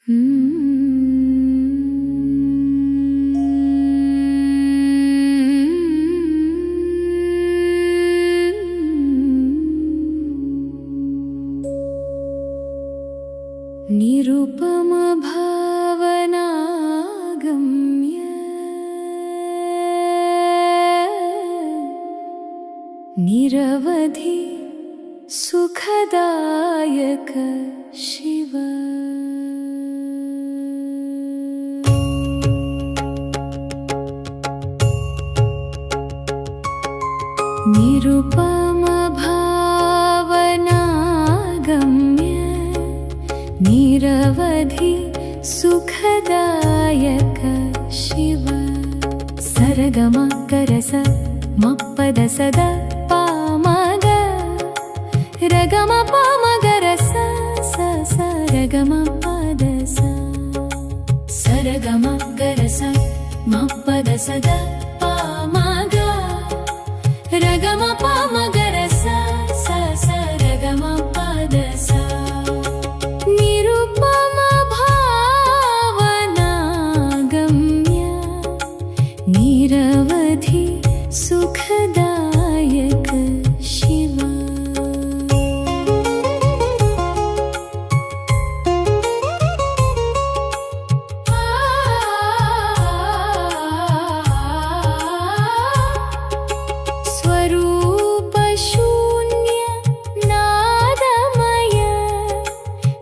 निरुपम भावनागम्य निरवधि सुखदायक शिव। निरुपम भावनागम्य निरवधि सुखदायक शिव। सरगम करस मप्पद सद पामग रगम पामगरस स सरगम पद स सरगम गरस मप्पद सद पामग रगम पामगरस स सरगम पद स। निरुपम भावनागम्य निरवधि सुखदायक शिव। स्वरूप शून्य नादमय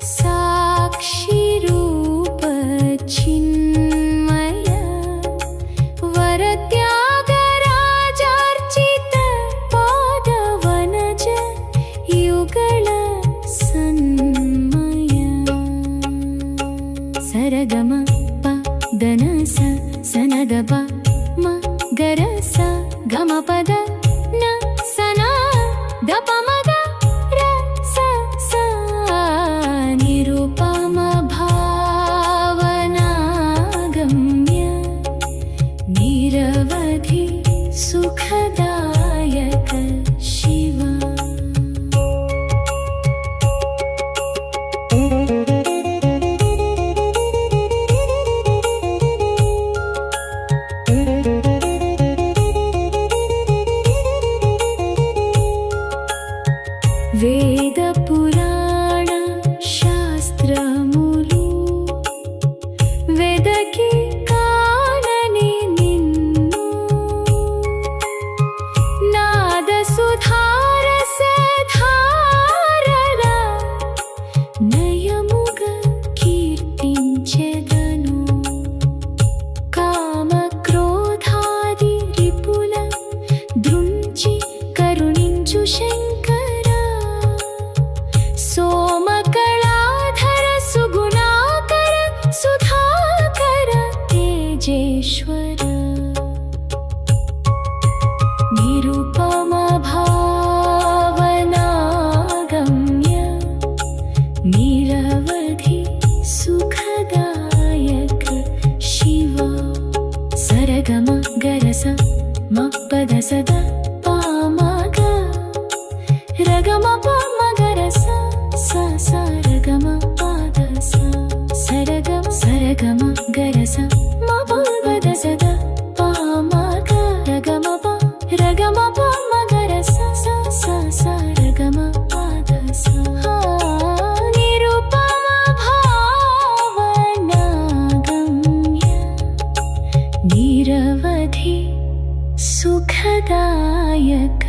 साक्षी रूप चिन्मय वरत्यागराजार्चित पादवनज युगल सन्मय। सरगम प दनस सनगप म गरस गम पद न सना दपमग रस स। निरुपम भावनागम्य निरवधि सुखदायक शिव। वेद पुराण शास्त्रमुलु वेदकी कानने निन्नु नाद सुधारस धाररा नयमुग कीर्तिंచెదను। काम क्रोधादि रिपुल दृंचि करुणिंचु शंकर। सोमकलाधर सुगुणाकर सुधाकर तेजेश्वर। निरुपम भावनागम्य निरवधि सुखदायक शिव। सरगम गरस मप्पद सद पामग रगम पामगरस स सरगम पद स सरगम सरगम गरस मप्पद सद पामग रगम पामगरस स सरगम पद स। निरुपम भावनागम्य निरवधि सुखदायक